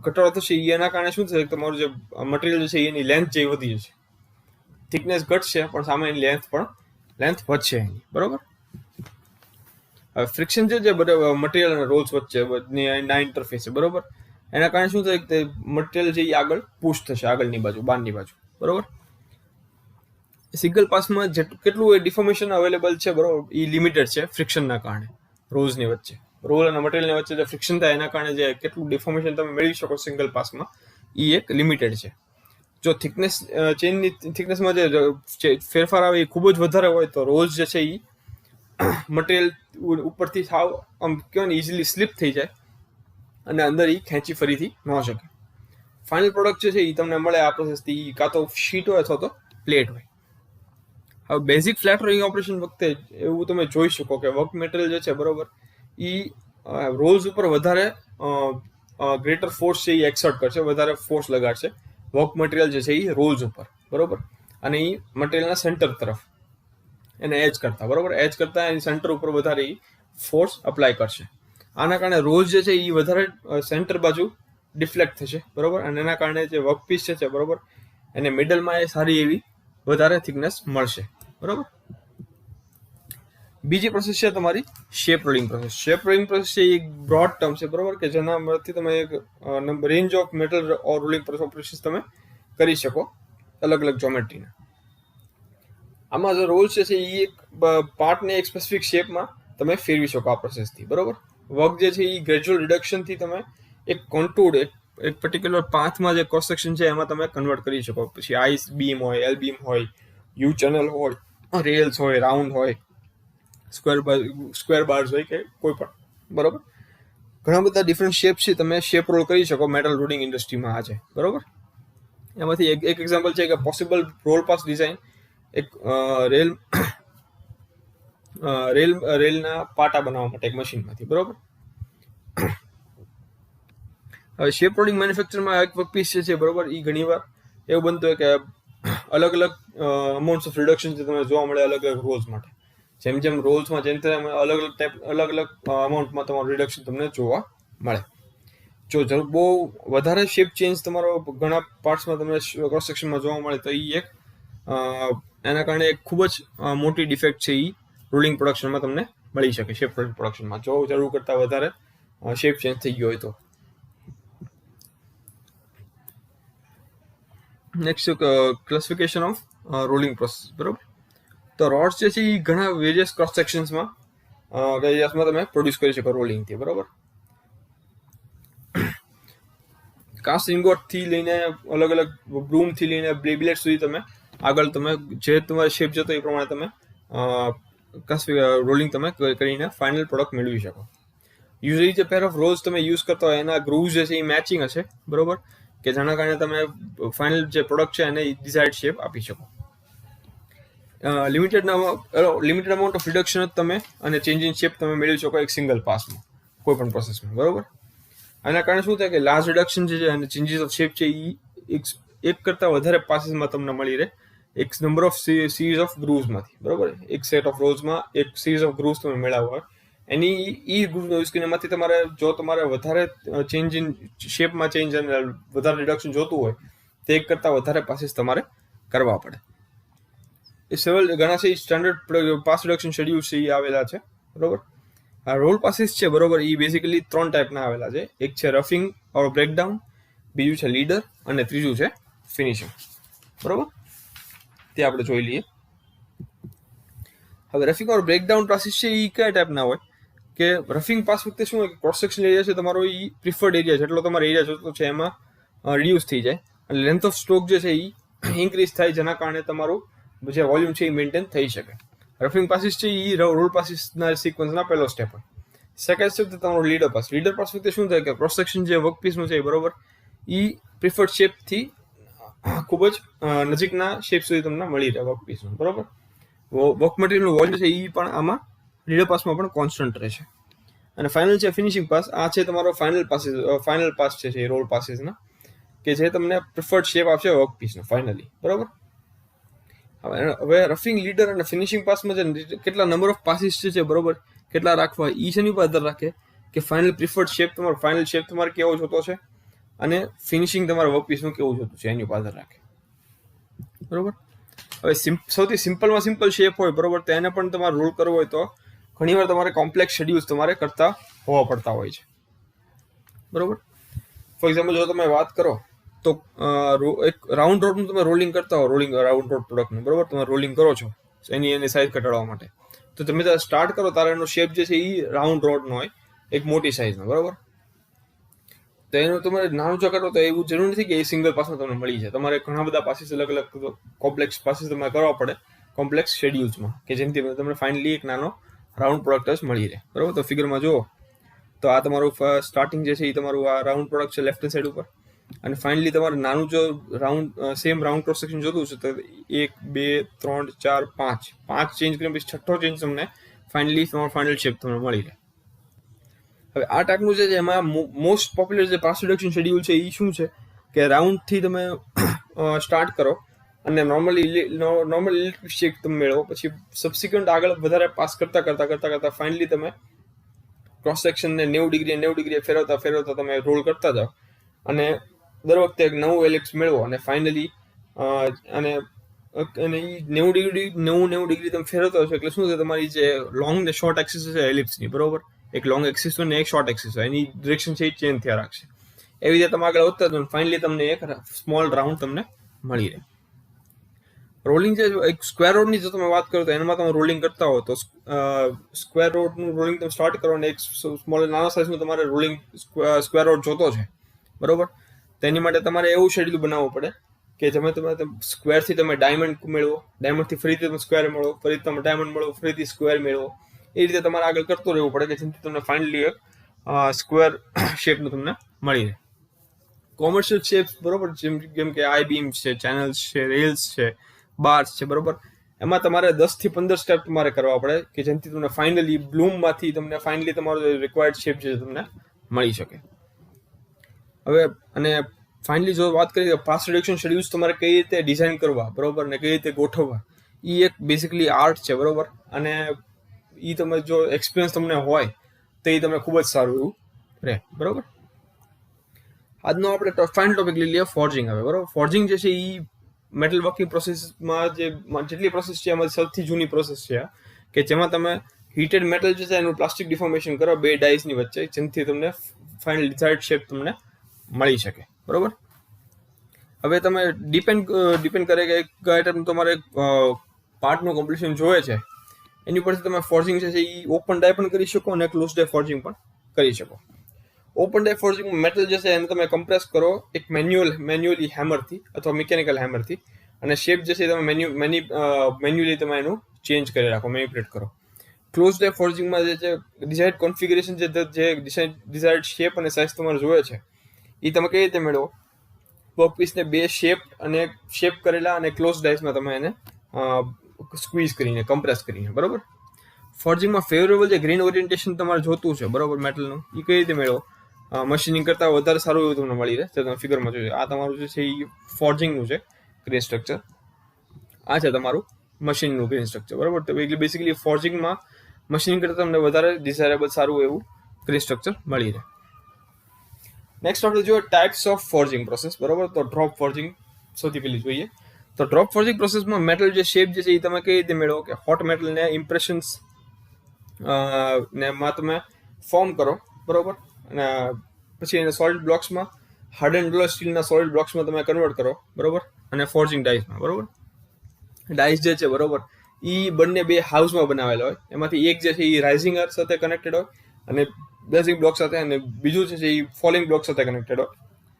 ઘટાડો થશે એના કારણે શું થશે, તમારું જે મટીરિયલ છે એની લેન્થ જે વધી જશે, થિકનેસ ઘટશે પણ સામે એની લેન્થ વધશે એની, બરોબર. હવે ફ્રિક્શન છે જે મટીરિયલ અને રોલ્સ વચ્ચે ના ઇન્ટરફેસ છે, બરોબર. એના કારણે શું થાય કે મટીરિયલ છે એ આગળ પુશ થશે, આગળની બાજુ, બહારની બાજુ, બરોબર. સિંગલ પાસમાં કેટલું ડિફોર્મેશન અવેલેબલ છે, બરોબર, એ લિમિટેડ છે ફ્રિક્શનના કારણે. રોલ્સની વચ્ચે, રોલ અને મટીરિયલની વચ્ચે જે ફ્રિક્શન થાય એના કારણે જે કેટલું ડિફોર્મેશન તમે મેળવી શકો સિંગલ પાસમાં એ એક લિમિટેડ છે. જો ચેનની થિકનેસમાં જે ફેરફાર આવે એ ખૂબ જ વધારે હોય તો રોલ્સ જે છે એ મટીરિયલ ઉપરથી સાવ આમ કહેવાય ને ઇઝીલી સ્લીપ થઈ જાય અને અંદર એ ખેંચી ફરીથી ન શકે. ફાઇનલ પ્રોડક્ટ જે છે એ તમને મળે આ પ્રોસેસથી કાં તો શીટ હોય અથવા તો પ્લેટ હોય. હવે બેઝિક ફ્લેટ રોલિંગ ઓપરેશન વખતે એવું તમે જોઈ શકો કે વર્ક મટીરિયલ જે છે, બરોબર, એ રોલ્સ ઉપર વધારે ગ્રેટર ફોર્સ છે એ એક્સર્ટ કરશે, વધારે ફોર્સ લગાડશે વર્ક મટીરિયલ જે છે એ રોલ્સ ઉપર, બરોબર, અને એ મટીરિયલના સેન્ટર તરફ એને એજ કરતા, બરોબર, એજ કરતા એની સેન્ટર ઉપર વધારે ફોર્સ અપ્લાય કરશે. આના કારણે રોલ્સ જે છે એ વધારે સેન્ટર બાજુ ડિફ્લેક્ટ થશે, બરોબર, અને એના કારણે જે વર્કપીસ છે, બરોબર, એને મિડલમાં એ સારી એવી વધારે થિકનેસ મળશે, બરોબર. બીજી પ્રોસેસ છે તમારી shape rolling process. Shape rolling process છે એક બ્રોડ ટર્મ છે, બરોબર, કે જેનામાંથી તમે એક range of metal rolling operations તમે કરી શકો અલગ અલગ જ્યોમેટ્રીના. આમાં જે રોલ્સ છે એ એક પાર્ટને એક સ્પેસિફિક શેપમાં તમે ફેરવી શકો આ પ્રોસેસથી, બરોબર. વર્ક જે છે એ ગ્રેજ્યુઅલ રિડક્શનથી તમે એક કોન્ટુર એક પર્ટિક્યુલર પાથમાં જે ક્રોસ સેક્શન છે એમાં તમે કન્વર્ટ કરી શકો. પછી આઈસ બીમ હોય, એલ બીમ હોય, યુ ચેનલ હોય, રેલ્સ હોય, રાઉન્ડ હોય, સ્ક્વેર બાર્સ હોય કે કોઈ પણ, બરોબર. ઘણા બધા ડિફરન્ટ શેપ છે, તમે શેપ રોલ કરી શકો મેટલ રોલિંગ ઇન્ડસ્ટ્રીમાં આજે, બરોબર. એમાંથી એક એક્ઝામ્પલ છે કે પોસિબલ રોલ પાસ ડિઝાઇન એક રેલના પાટા બનાવવા માટે એક મશીનમાંથી, બરોબર. હવે શેપ રોલિંગ મેન્યુફેક્ચરમાં એક વર્કપીસ છે, બરોબર, એ ઘણીવાર એવું બનતું હોય કે અલગ અલગ અમાઉન્ટ્સ ઓફ રિડક્શન તમને જોવા મળે અલગ અલગ રોલ્સ માટે. જેમ જેમ રોલ્સમાં જેમ અલગ અલગ અમાઉન્ટમાં તમારું રિડક્શન તમને જોવા મળે. જો બહુ વધારે શેપ ચેન્જ તમારો ઘણા પાર્ટ્સમાં તમને ક્રોસ સેક્શનમાં જોવા મળે તો એ એક એના કારણે એક ખૂબ જ મોટી ડિફેક્ટ છે એ રોલિંગ પ્રોડક્શનમાં તમને મળી શકે, શેપ રોલિંગ પ્રોડક્શનમાં જો જરૂર કરતાં વધારે શેપ ચેન્જ થઈ ગયો હોય તો. Next classification of rolling process, બરોબર. તો રોડ્સ જે છે એ ઘણા વેરિયસ ક્રોસ સેક્શન્સમાં તમે પ્રોડ્યુસ કરી શકો રોલિંગથી, બરોબર. કાસ્ટ ઇંગોટથી લઈને અલગ અલગ બ્રૂમથી લઈને બ્લેડ સુધી તમે આગળ તમે જે તમારે શેપ જતો એ પ્રમાણે તમે રોલિંગ તમે કરીને ફાઇનલ પ્રોડક્ટ મેળવી શકો. યુઝલી જે પેર ઓફ રોલ્સ તમે યુઝ કરતા હોય એના ગ્રુવ્સ જે છે એ મેચિંગ હશે, બરોબર, કે જેના કારણે તમે ફાઇનલ જે પ્રોડક્ટ છે એને ડિઝાયર્ડ શેપ આપી શકો. લિમિટેડ અમાઉન્ટ ઓફ રિડક્શન જ તમે અને ચેન્જ ઇન શેપ તમે મેળવી શકો એક સિંગલ પાસમાં કોઈ પણ પ્રોસેસમાં, બરોબર. આના કારણે શું થાય કે લાર્જ રિડક્શન જે છે અને ચેન્જીસ ઓફ શેપ છે એ એક કરતાં વધારે પાસીસમાં તમને મળી રહે એક નંબર ઓફ સિરીઝ ઓફ ગ્રુવ્સમાંથી, બરોબર. એક સેટ ઓફ રોલ્સમાં એક સિરીઝ ઓફ ગ્રુવ્સ તમે મેળવવા હોય એની ગ્રુવ યુઝ કરીને એમાંથી તમારે વધારે ચેન્જ ઇન શેપમાં ચેન્જ અને વધારે રિડક્શન જોતું હોય તો એક કરતાં વધારે પાસીસ તમારે કરવા પડે. એ ઘણા છે સ્ટાન્ડર્ડ પાસ રિડક્શન શેડ્યુલ છે એ આવેલા છે, બરોબર. આ રોલ પાસીસ છે, બરોબર, એ બેઝિકલી 3 ટાઈપના આવેલા છે. એક છે રફિંગ ઓર બ્રેકડાઉન, બીજું છે લીડર અને ત્રીજું છે ફિનિશિંગ, બરોબર. તે આપણે જોઈ લઈએ. હવે રફિંગ ઓર બ્રેકડાઉન પાસીસ છે એ કયા ટાઈપના હોય કે રફિંગ પાસ વખતે શું હોય કે ક્રોસ સેક્શન એરિયા છે તમારો એ પ્રિફર્ડ એરિયા છે, એટલો તમારો એરિયા જોતો છે એમાં રિડ્યુસ થઈ જાય અને લેન્થ ઓફ સ્ટ્રોક જે છે એ ઇન્ક્રીઝ થાય, જેના કારણે તમારું જે વોલ્યુમ છે એ મેન્ટેન થઈ શકે. રફિંગ પાસીસ છે એ રોલ પાસીસના સિક્વન્સના પહેલો સ્ટેપ હોય. સેકન્ડ સ્ટેપ છે તમારો લીડર પાસ. લીડર પાસ વખતે શું થાય કે ક્રોસ સેક્શન જે વર્કપીસનું છે, બરોબર, એ પ્રિફર્ડ શેપથી ખૂબ જ નજીકના શેપ સુધી તમને મળી રહે વર્કપીસનું, બરોબર. વર્ક મટીરિયલનું વોલ્યુમ છે એ પણ આમાં લીડર પાસમાં પણ કોન્સ્ટન્ટ રહેશે. અને ફાઇનલ છે ફિનિશિંગ પાસ. આ છે તમારો ફાઇનલ પાસ છે રોલ પાસીસના કે જે તમને પ્રિફર્ડ શેપ આપશે વર્કપીસનો ફાઇનલી, બરોબર. હવે રફિંગ, લીડર અને ફિનિશિંગ પાસમાં જે કેટલા નંબર ઓફ પાસીસ છે, બરોબર, કેટલા રાખવા એ શેની ઉપર આધાર રાખે કે ફાઇનલ પ્રિફર્ડ શેપ તમારે કેવો જોતો છે અને ફિનિશિંગ તમારા વર્કપીસનું કેવું જોતું છે એની ઉપર આધાર રાખે, બરોબર. હવે સૌથી સિમ્પલમાં સિમ્પલ શેપ હોય, બરોબર, તો એને પણ તમારે રૂલ કરવો હોય તો ઘણીવાર તમારે કોમ્પ્લેક્સ શેડ્યુલ્સ તમારે કરતા હોવા પડતા હોય છે, બરોબર. ફોર એક્ઝામ્પલ જો તમે વાત કરો તો એક રાઉન્ડ રોડનું તમે રોલિંગ કરતા હો, રાઉન્ડ રોડ પ્રોડક્ટનું, બરોબર, તમે રોલિંગ કરો છો એની સાઇઝ ઘટાડવા માટે, તો તમે જ્યારે સ્ટાર્ટ કરો ત્યારે એનો શેપ જે છે એ રાઉન્ડ રોડનો હોય, એક મોટી સાઇઝનો, બરોબર. તો એનું તમારે નાનું જો કરો તો એવું જરૂર નથી કે એ સિંગલ પાસમાં તમને મળી જાય. તમારે ઘણા બધા પાસીસ અલગ કોમ્પ્લેક્સ પાસીસ તમારે કરવા પડે કોમ્પ્લેક્સ શેડ્યુલ્સમાં, કે જેનાથી તમને ફાઇનલી એક નાનો રાઉન્ડ પ્રોડક્ટ જ મળી રહે, બરોબર. તો ફિગરમાં જુઓ તો આ તમારું સ્ટાર્ટિંગ જે છે એ તમારું આ રાઉન્ડ પ્રોડક્ટ છે લેફ્ટ હેન્ડ સાઈડ ઉપર, અને ફાઇનલી તમારે નાનું જો સેમ રાઉન્ડ ક્રોસ સેક્શન જોતું છે તો 1 2 3 4 5 ચેન્જ કરીને પછી છઠ્ઠો ચેન્જ તમને ફાઇનલી તમારો ફાઇનલ શેપ તમને મળી રહે. હવે આ ટાઈપનું છે એમાં મોસ્ટ પોપ્યુલર જે પાસ રિડક્શન શેડ્યુલ છે એ શું છે કે રાઉન્ડથી તમે સ્ટાર્ટ કરો અને નોર્મલ ઇલેક્ટ્રિક શેપ તમે મેળવો, પછી સબસિક્વન્ટ આગળ વધારે પાસ કરતા ફાઇનલી તમે ક્રોસ સેક્શનને 90 ડિગ્રી ફેરવતા તમે રોલ કરતા જાઓ અને દર વખતે એક નવું એલિપ્સ મેળવો અને ફાઇનલી અને એ 90 ડિગ્રી તમે ફેરવતા હશો એટલે શું છે તમારી જે લોંગ ને શોર્ટ એક્સિસ છે એલિપ્સની, બરોબર, એક લોંગ એક્સિસ હોય ને એક શોર્ટ એક્સિસ હોય, એની ડિરેક્શન છે એ ચેન્જ થયા રાખશે. એવી રીતે તમે આગળ વધતા તો ફાઇનલી તમને એક સ્મોલ રાઉન્ડ તમને મળી રહે. રોલિંગ જે એક સ્ક્વેર રોડની જો તમે વાત કરો તો એમાં તમે રોલિંગ કરતા હો તો સ્ક્વેર રોડનું રોલિંગ તમે સ્ટાર્ટ કરો અને એક સ્મોલ નાના સાઇઝનું તમારે રોલિંગ સ્ક્વેર રોડ જોતો છે, બરોબર. તો એની માટે તમારે એવું શેડ્યુલ બનાવવું પડે કે તમે સ્ક્વેરથી તમે ડાયમંડ મેળવો, ડાયમંડથી ફરીથી તમે સ્ક્વેર મેળવો, ફરીથી તમે ડાયમંડ મેળવો, ફરીથી સ્ક્વેર મેળવો, એ રીતે તમારે આગળ કરતો રહેવું પડે કે જેથી તમને ફાઇનલી એક સ્ક્વેર શેપનું તમને મળી રહે. કોમર્શિયલ શેપ્સ, બરોબર, જેમ કે આઈ બીમ્સ છે, ચેનલ્સ છે, રેલ્સ છે, બાર્સ છે, બરોબર, એમાં તમારે 10 થી 15 સ્ટેપ તમારે કરવા પડે કે જેનાથી તમને ફાઇનલી બ્લૂમમાંથી તમને ફાઇનલી તમારો રિક્વાયર્ડ શેપ છે તમને મળી શકે. હવે અને ફાઇનલી જો વાત કરીએ તો પાસ રિડક્શન શેડ્યુલ્સ તમારે કઈ રીતે ડિઝાઇન કરવા, બરોબર, ને કઈ રીતે ગોઠવવા, એ એક બેસિકલી આર્ટ છે, બરોબર. અને એ તમે જો એક્સપિરિયન્સ તમને હોય તો એ તમને ખૂબ જ સારું એવું રહે, બરોબર. આજનો આપણે ફાઇનલ ટોપિક લઈ લઈએ ફોર્જિંગ. હવે બરોબર, ફોર્જિંગ જે છે એ મેટલ વર્કિંગ પ્રોસેસમાં જેટલી પ્રોસેસ છે એમાં સૌથી જૂની પ્રોસેસ છે કે જેમાં તમે હીટેડ મેટલ જે છે એનું પ્લાસ્ટિક ડિફોર્મેશન કરો બે ડાઇસની વચ્ચે, જેનાથી તમને ફાઇનલ ડિઝાયર્ડ શેપ તમને મળી શકે, બરોબર. હવે તમે ડિપેન્ડ કરે કે એક આઈટમ તમારે પાર્ટનું કોમ્પ્લિશન જોઈએ છે એની પરથી તમે ફોર્જિંગ છે એ ઓપન ડાય પણ કરી શકો અને ક્લોઝ ડાય ફોર્જિંગ પણ કરી શકો. ઓપન ડાય ફોર્જિંગમાં મેટલ જે છે એને તમે કમ્પ્રેસ કરો એક મેન્યુઅલી હેમરથી અથવા મિકેનિકલ હેમરથી, અને શેપ જે છે તમે મેન્યુઅલી તમે એનું ચેન્જ કરી રાખો, મેનિપ્યુલેટ કરો. ક્લોઝ ડાય ફોર્જિંગમાં જે છે ડિઝાયર્ડ કોન્ફિગરેશન જે ડિઝાયર્ડ શેપ અને સાઇઝ તમારે જોઈએ છે એ તમે કઈ રીતે મેળવો, વર્કપીસને બે શેપ કરેલા અને ક્લોઝ ડાઇસમાં તમે એને સ્ક્વીઝ કરીને કમ્પ્રેસ કરીને, બરોબર. ફોર્જિંગમાં ફેવરેબલ જે ગ્રેન ઓરિએન્ટેશન તમારે જોતું છે, બરોબર, મેટલનું, એ કઈ રીતે મેળવો, મશીનિંગ કરતાં વધારે સારું એવું તમને મળી રહે. તો તમે ફિગરમાં જોજો, આ તમારું જે છે એ ફોર્જિંગનું છે ગ્રેન સ્ટ્રક્ચર, આ છે તમારું મશીનનું ગ્રેન સ્ટ્રક્ચર, બરોબર. તો બેસિકલી ફોર્જિંગમાં મશીનિંગ કરતાં તમને વધારે ડિઝાયરેબલ સારું એવું ગ્રેન સ્ટ્રક્ચર મળી રહે. નેક્સ્ટ આપણે જોઈએ ટાઈપ્સ ઓફ ફોર્જિંગ પ્રોસેસ, બરોબર. તો ડ્રોપ ફોર્જિંગ સૌથી પહેલી જોઈએ. તો ડ્રોપ ફોર્જિંગ પ્રોસેસમાં મેટલ જે શેપ જે છે એ તમે કઈ રીતે મેળવો કે હોટ મેટલને ઇમ્પ્રેશન્સ ને માં તમે ફોર્મ કરો, બરોબર, અને પછી એને સોલિડ બ્લોક્સમાં હાર્ડન રોલર સ્ટીલના સોલિડ બ્લોક્સમાં તમે કન્વર્ટ કરો, બરોબર, અને ફોર્જિંગ ડાઇસમાં, બરોબર. ડાઇસ જે છે, બરોબર, એ બંને બે હાઉસમાં બનાવેલા હોય, એમાંથી એક જે છે એ રાઇઝિંગ અર્થ સાથે કનેક્ટેડ હોય અને બેઝિક બ્લોક સાથે, અને બીજું છે એ ફોલિંગ બ્લોક સાથે કનેક્ટેડ હોય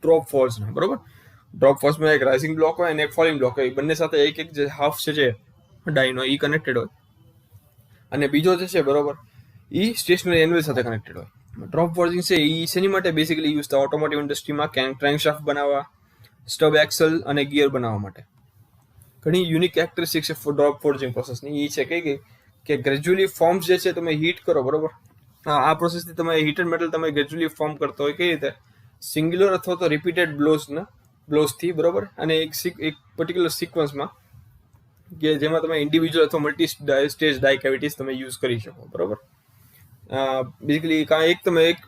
ડ્રોપ ફોર્સના, બરોબર. ડ્રોપ ફોર્સમાં એક રાઇઝિંગ બ્લોક હોય અને એક ફોલિંગ બ્લોક હોય, બંને સાથે એક જે હાફ છે ડાઇનો એ કનેક્ટેડ હોય, અને બીજો જે છે, બરોબર, એ સ્ટેશનરી એન્યુઅલ સાથે કનેક્ટેડ હોય. ડ્રોપ ફોર્જિંગ છે એ શેની માટે બેસિકલી યુઝ થાય, ઓટોમોટિવ ઇન્ડસ્ટ્રીમાં ક્રેન્કશાફ્ટ બનાવવા, સ્ટબ એક્સલ અને ગિયર બનાવવા માટે. ઘણી યુનિક કેરેક્ટરિસ્ટિક છે ડ્રોપ ફોર્જિંગ પ્રોસેસની, એ છે કે ગ્રેજ્યુઅલી ફોર્મ્સ જે છે તમે હીટ કરો, બરોબર. આ પ્રોસેસથી તમે હીટેડ મેટલ તમે ગ્રેજ્યુઅલી ફોર્મ કરતો હોય કઈ રીતે, સિંગ્યુલર અથવા તો રિપીટેડ બ્લોઝથી, બરોબર, અને એક પર્ટિક્યુલર સિક્વન્સમાં કે જેમાં તમે ઇન્ડિવિજ્યુઅલ અથવા મલ્ટી સ્ટેજ ડાય કેવિટીઝ તમે યુઝ કરી શકો, બરોબર. બેઝિકલી એક તમે એક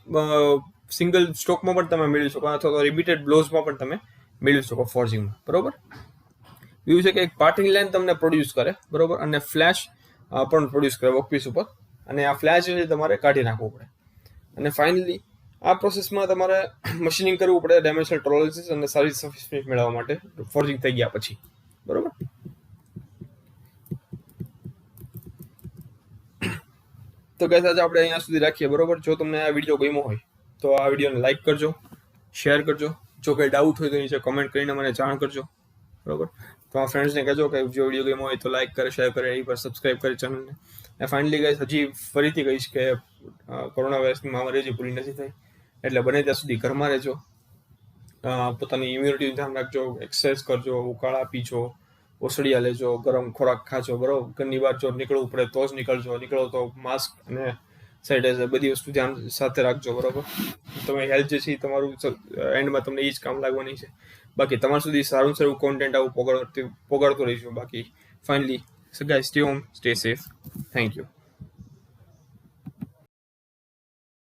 સિંગલ સ્ટોકમાં પણ તમે મેળવી શકો અથવા તો રિપીટેડ બ્લોઝમાં પણ તમે મેળવી શકો ફોર્જિંગમાં, બરોબર. બીજું છે કે એક પાર્ટિંગ લાઈન તમને પ્રોડ્યુસ કરે, બરોબર, અને ફ્લેશ પણ પ્રોડ્યુસ કરે વર્કપીસ ઉપર, અને આ ફ્લેશ છે તમારે કાઢી નાખવું પડે. અને ફાઇનલી આ પ્રોસેસમાં તમારે મશીનિંગ કરવું પડે ડાયમેન્શનલ ટોલરન્સીસ અને સારી સરફેસ ફિનિશ મેળવવા માટે ફોર્જિંગ થઈ ગયા પછી, બરોબર. તો ગાઈસ આજે આપણે અહીંયા સુધી રાખીએ, બરોબર. જો તમને આ વિડીયો ગમ્યો હોય તો આ વિડીયોને લાઈક કરજો, શેર કરજો. જો કંઈ ડાઉટ હોય તો નીચે કમેન્ટ કરીને મને જાણ કરજો, બરોબર. તો આ ફ્રેન્ડ્સને કહેજો કે જો વિડીયો ગમ્યો હોય તો લાઈક કરે, શેર કરે, એ પર સબસ્ક્રાઈબ કરે ચેનલને. અને ફાઇનલી ગાઈસ હજી ફરીથી કહીશ કે કોરોના વાયરસની મહામારી હજી પૂરી નથી થઈ, એટલે બને ત્યાં સુધી ઘરમાં રહેજો, પોતાની ઇમ્યુનિટીનું ધ્યાન રાખજો, એક્સરસાઇઝ કરજો, ઉકાળા પીજો, ઓસડિયા લેજો, ગરમ ખોરાક ખાજો, બરોબર. ઘરની બહાર જો નીકળવું પડે તો જ નીકળો તો માસ્ક અને સેનિટાઈઝર બધી વસ્તુ ધ્યાન સાથે રાખજો, બરોબર. તમે હેલ્થ જે છે તમારું એન્ડમાં તમને એ જ કામ લાગવાની છે. બાકી તમારા સુધી સારું કોન્ટેન્ટ આવું પોગાડતું રહીશું. બાકી finally guys stay home, stay safe. Thank you.